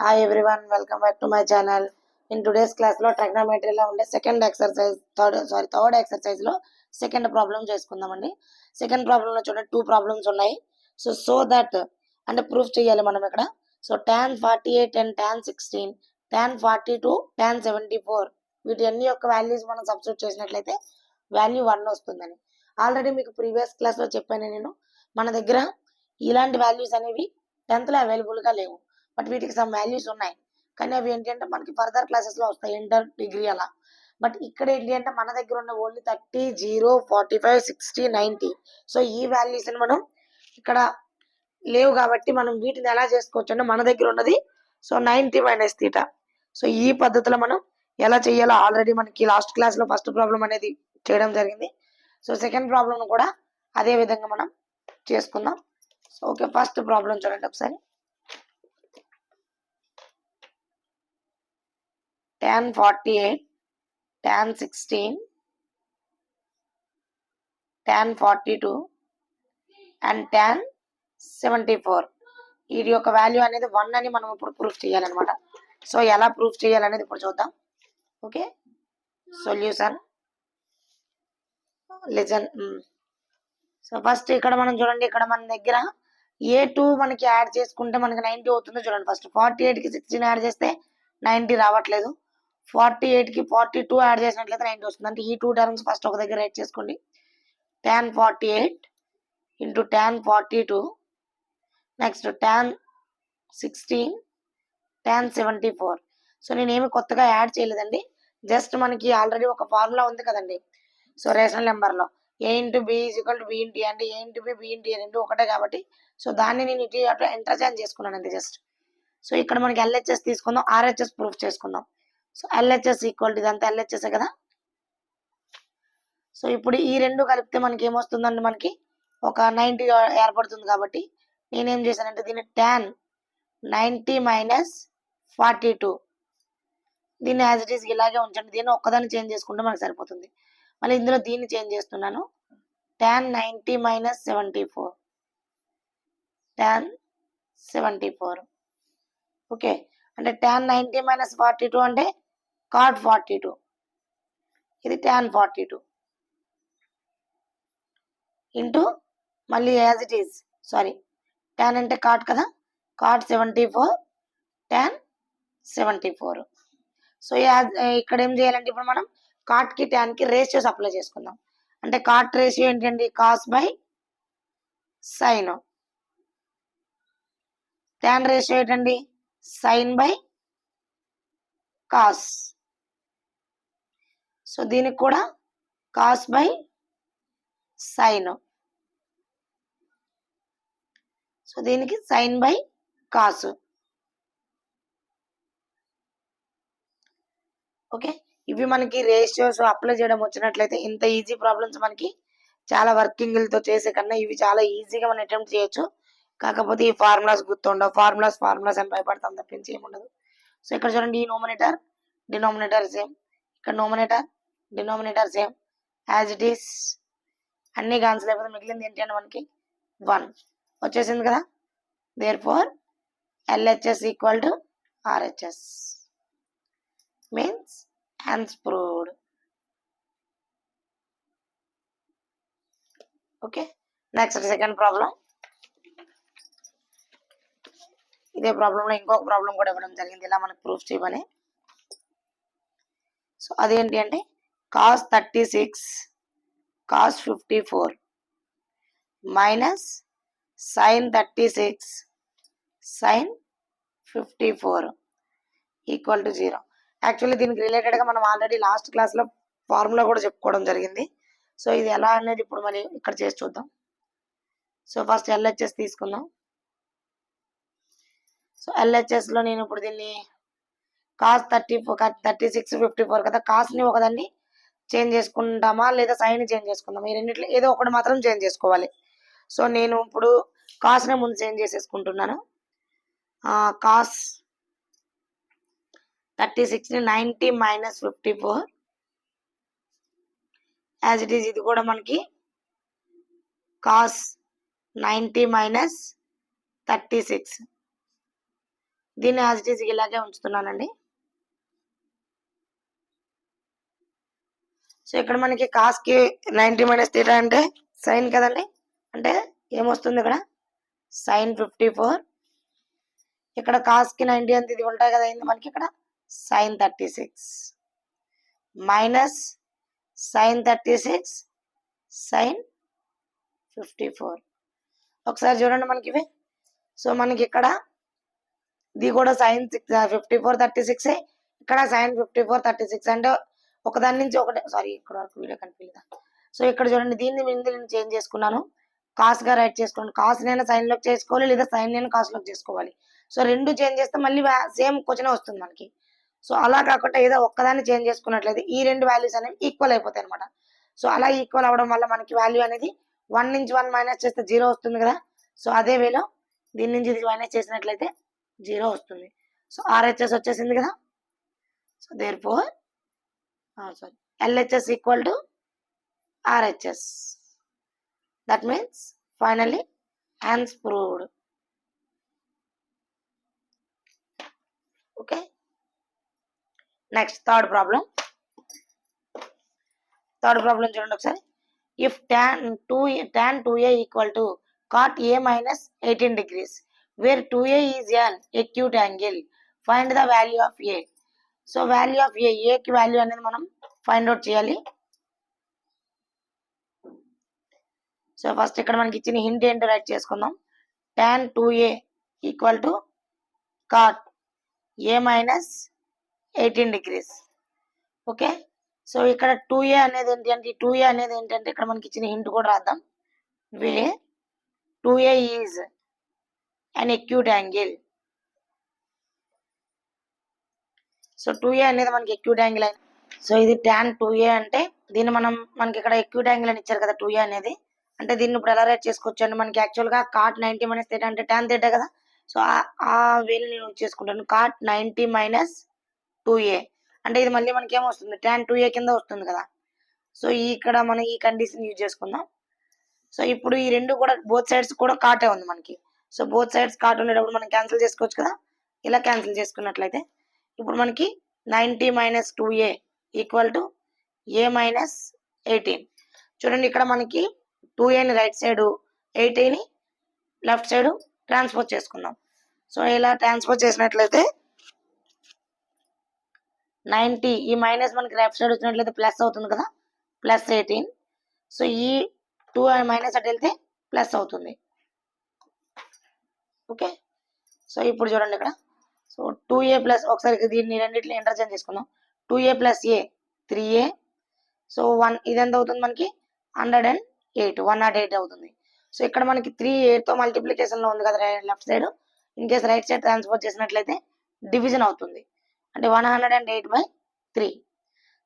Hi everyone, welcome back to my channel. In today's class లో trigonometry లో ఉండే third exercise లో second problem చేసుకుందామండి. సెకండ్ ప్రాబ్లం లో చూడండి 2 ప్రాబ్లమ్స్ ఉన్నాయి. సో దట్ అంటే ప్రూఫ్ చేయాలి మనం ఇక్కడ. So tan 48 and tan 16, tan 42, tan 74 వీటి అన్ని యొక్క వాల్యూస్ మనం సబ్స్టిట్యూట్ చేసినట్లయితే వాల్యూ 1 వస్తుందని. ఆల్రెడీ మీకు ప్రీవియస్ క్లాస్ లో చెప్పాను నేను. మన దగ్గర ఇలాంటి వాల్యూస్ అనేవి 10th లో అవైలబుల్ గా లేవు. బట్ వీటికి సమ్ వాల్యూస్ ఉన్నాయి, కానీ అవి ఏంటంటే మనకి ఫర్దర్ క్లాసెస్ లో వస్తాయి, ఇంటర్ డిగ్రీ అలా. బట్ ఇక్కడ ఏంటి అంటే మన దగ్గర ఉన్న ఓన్లీ 30, 0, 45, 60, 90. సో ఈ వాల్యూస్ ని మనం ఇక్కడ లేవు కాబట్టి మనం వీటిని ఎలా చేసుకోవచ్చు అంటే మన దగ్గర ఉన్నది సో 90 మైనస్ తీటా. సో ఈ పద్ధతిలో మనం ఎలా చేయాలో ఆల్రెడీ మనకి లాస్ట్ క్లాస్ లో ఫస్ట్ ప్రాబ్లం అనేది చేయడం జరిగింది. సో సెకండ్ ప్రాబ్లం కూడా అదే విధంగా మనం చేసుకుందాం. సో ఓకే, ఫస్ట్ ప్రాబ్లం చూడండి ఒకసారి. tan 48, tan 16, tan 42 and tan 74 వీటి యొక్క వాల్యూ అనేది 1 అని మనం ఇప్పుడు ప్రూఫ్ చేయాలన్నమాట. సో ఎలా ప్రూఫ్ చేయాలనేది ఇప్పుడు చూద్దాం. Okay, solution listen. So first ఇక్కడ మనం చూడండి, ఇక్కడ మన దగ్గర A2 మనకి యాడ్ చేసుకుంటే మనకి 90 అవుతుంది. చూడండి, ఫస్ట్ 48 కి 16 యాడ్ చేస్తే 90 రావట్లేదు. 48 కి 42 యాడ్ చేసినట్లయితే 90 వస్తుంది. అంటే ఈ 2 టర్మ్స్ ఫస్ట్ ఒక దగ్గర రైట్ చేసుకోండి. tan 48 into tan 42, next tan 16, tan 74. So నేనేమి కొత్తగా యాడ్ చేయలేదండి, జస్ట్ మనకి ఆల్రెడీ ఒక ఫార్ములా ఉంది కదండి. సో రేషనల్ నెంబర్లో A into B equal to B into అంటే A into B, B into A రెండు ఒకటే కాబట్టి సో దాన్ని నేను ఇటు అటు ఇంటర్చేంజ్ చేసుకున్నాను అంతే జస్ట్. సో ఇక్కడ మనకి LHS తీసుకుందాం, RHS ప్రూఫ్ చేసుకుందాం. సో LHS ఈక్వల్ టు ఇదంతా LHS కదా. సో ఇప్పుడు ఈ రెండు కలిపితే మనకి ఏమొస్తుందండి, మనకి ఒక 90 ఏర్పడుతుంది. కాబట్టి నేనేం చేశానంటే దీన్ని tan 90 మైనస్ 42 దీన్ని యాజ్ ఇట్ ఈస్ ఇలాగే ఉంచండి. దీన్ని ఒక్కదాన్ని చేంజ్ చేసుకుంటే మనకు సరిపోతుంది. మళ్ళీ ఇందులో దీన్ని చేంజ్ చేస్తున్నాను, tan 90 మైనస్ 74, tan 74. ఓకే, అంటే tan 90 మైనస్ 42 అంటే cot 42, ఇది tan 42 ఇంటూ మళ్ళీ యాజ్ ఇట్ ఈస్ tan అంటే cot కదా, cot 74, tan 74. సో ఇక్కడ ఏం చేయాలంటే ఇప్పుడు మనం కాట్ కి tan కి రేషియోస్ అప్లై చేసుకుందాం. అంటే కాట్ రేషియో ఏంటండి, cos by sine. tan ratio ఏంటండి, సైన్ బై కాస్. సో దీనికి కూడా కాస్ బై సైన్. సో దీనికి సైన్ బై కాస్. ఓకే, ఇవి మనకి రేషియోస్ అప్లై చేయడం వచ్చినట్లయితే ఇంత ఈజీ ప్రాబ్లమ్స్ మనకి చాలా వర్కింగ్లతో చేసే కన్నా ఇవి చాలా ఈజీగా మనం అటెంప్ట్ చేయొచ్చు. కాకపోతే ఈ ఫార్ములాస్ గుర్తుండవు, ఫార్ములాస్ అని భయపడతాం తప్పించి ఏముండదు. సో ఇక్కడ చూడండి, ఈ నోమినేటర్ డినోమినేటర్ సేమ్, ఇక్కడ nominator denominator same as it is. అన్ని క్యాన్సిల్ అయిపోతే మిగిలింది ఏంటి అంటే మనకి 1 వచ్చేసింది కదా. Therefore LHS equal to RHS means hence proved. Okay, next second problem. ఇదే ప్రాబ్లం లో ఇంకొక ప్రాబ్లం కూడా ఇవ్వడం జరిగింది ఇలా మనకు ప్రూఫ్ చేయమని. సో అదేంటి అంటే cos 36 cos 54 minus sin 36 sin 54 equal to 0. Actually దీనికి రిలేటెడ్ గా మనం ఆల్రెడీ లాస్ట్ క్లాస్ లో ఫార్ములా కూడా చెప్పుకోవడం జరిగింది. సో ఇది ఎలా అనేది ఇప్పుడు మరి ఇక్కడ చేసి చూద్దాం. సో ఫస్ట్ LHS తీసుకుందాం. సో LHS లో నేను ఇప్పుడు దీన్ని cos 36 54 కదా, కాస్ ని ఒకదాన్ని చేంజ్ చేసుకుంటామా లేదా సైన్ చేంజ్ చేసుకుందామా, ఈ రెండిట్లో ఏదో ఒకటి మాత్రం చేంజ్ చేసుకోవాలి. సో నేను ఇప్పుడు కాస్ ని ముందు చేంజ్ చేసేసుకుంటున్నాను. కాస్ 36 ని 90 మైనస్ 54 యాజ్ ఇట్ ఈస్. ఇది కూడా మనకి కాస్ 90 మైనస్ 36 దీన్ని యాజ్ ఇట్ ఈజ్ ఇలాగే ఉంచుతున్నానండి. సో ఇక్కడ మనకి కాస్కి 90 మైనస్ థీటా అంటే సైన్ కదండి, అంటే ఏమొస్తుంది ఇక్కడ సైన్ 54. ఇక్కడ కాస్కి 90 అంత ఇది ఉంటాయి కదా, అయింది మనకి ఇక్కడ సైన్ 36 మైనస్ సైన్ 36 సైన్ 54. ఒకసారి చూడండి మనకి ఇవి. సో మనకి ఇక్కడ ఇది కూడా సైన్ 54 36, ఇక్కడ సైన్ 54 36 అంటే ఒకదాని నుంచి ఒకటి, సారీ ఇక్కడ వరకు వీడియో కనిపించదా. సో ఇక్కడ చూడండి, దీన్ని నేను చేంజ్ చేసుకున్నాను, కాస్ గా రైట్ చేసుకోండి. కాస్ నేను సైన్ లోకి చేసుకోవాలి, లేదా సైన్ నేను కాస్ లోకి చేసుకోవాలి. సో రెండు చేంజ్ చేస్తే మళ్ళీ సేమ్ క్వశ్చన్ వస్తుంది మనకి. సో అలా కాకుండా ఏదో ఒక్కదాన్ని చేంజ్ చేసుకున్నట్లయితే ఈ రెండు వాల్యూస్ అనేవి ఈక్వల్ అయిపోతాయి అనమాట. సో అలా ఈక్వల్ అవ్వడం వల్ల మనకి వాల్యూ అనేది 1 నుంచి 1 మైనస్ చేస్తే 0 వస్తుంది కదా. సో అదే వేలో దీని నుంచి ఇది మైనస్ చేసినట్లయితే 0 వస్తుంది. సో RHS వచ్చేసింది కదా. So therefore LHS equal to RHS. That means finally hence proved. Okay. Next third problem చూడండి ఒకసారి. If tan 2a equal to cot a minus 18 degrees, where 2a is an acute angle, find the value of a. So value of A కి value అనేది మనం find out చేయాలి. So first ఇక్కడ మనకి ఇచ్చిన hint ఏంటో రైట్ చేసుకుందాం. tan 2a equal to cot a minus 18 degrees. Okay. So ఇక్కడ 2a అనేది ఏంటంటే ఇక్కడ మనకి ఇచ్చిన హింట్ కూడా రాద్దాం. వే 2a is an acute angle. So 2a అనేది మనకి acute యాంగిల్ అయింది. సో ఇది tan 2a అంటే దీన్ని మనకి ఇక్కడ acute యాంగిల్ అని ఇచ్చారు కదా 2a అనేది. అంటే దీన్ని ఇప్పుడు ఎలా రైట్ చేసుకోవచ్చు అంటే మనకి యాక్చువల్ గా cot 90 మైనస్ థీటా అంటే tan థీటా కదా. సో ఆ వేలు నేను చేసుకుంటాను. cot 90 మైనస్ 2a అంటే ఇది మళ్ళీ మనకి ఏమొస్తుంది, tan 2a కింద వస్తుంది కదా. సో ఇక్కడ మనం ఈ కండిషన్ యూజ్ చేసుకుందాం. సో ఇప్పుడు ఈ రెండు కూడా బోత్ సైడ్స్ కూడా కాటే ఉంది మనకి. సో బోత్ సైడ్స్ కాట్ ఉండేటప్పుడు మనం క్యాన్సిల్ చేసుకోవచ్చు కదా. ఇలా క్యాన్సిల్ చేసుకున్నట్లయితే ఇప్పుడు మనకి 90 minus 2a equal to a minus 18. చూడండి ఇక్కడ మనకి 2aని రైట్ సైడ్ 18ని లెఫ్ట్ సైడ్ ట్రాన్స్ఫర్ చేసుకుందాం. సో ఇలా ట్రాన్స్ఫర్ చేసినట్లయితే 90 ఈ మైనస్ మనకి లెఫ్ట్ సైడ్ వచ్చినట్లయితే ప్లస్ అవుతుంది కదా, ప్లస్ 18. సో ఈ 2 మైనస్ అటు వెళ్తే ప్లస్ అవుతుంది. ఓకే. సో ఇప్పుడు చూడండి ఇక్కడ సో 2a ప్లస్ ఒకసారి దీన్ని రెండింటిని ఇంటర్చేంజ్ చేసుకుందాం. 2a plus a 3a. So 1 ఇది ఎంత అవుతుంది మనకి 108 అవుతుంది. సో ఇక్కడ మనకి 3 8తో మల్టిప్లికేషన్ లో ఉంది కదా left side. In case right side transfer చేసినట్లయితే డివిజన్ అవుతుంది, అంటే 108/3.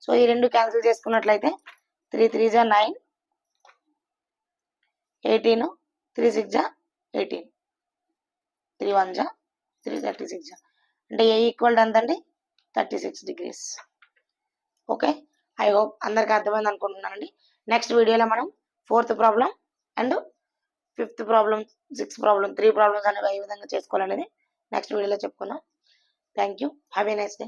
సో ఈ రెండు క్యాన్సిల్ చేసుకున్నట్లయితే 3 3 జా 9, 18 3 6 జా 18, 3 1 జా 3 36 జా అంటే ఏ ఈక్వల్ ఎంతండి 36 డిగ్రీస్. ఓకే. ఐ హోప్ అందరికి అర్థమైంది అనుకుంటున్నానండి. నెక్స్ట్ వీడియోలో మనం 4th problem and 5th problem 6th problem 3 problems అనేవి ఏ విధంగా చేసుకోవాలనేది నెక్స్ట్ వీడియోలో చెప్పుకుందాం. Thank you. Have a nice day.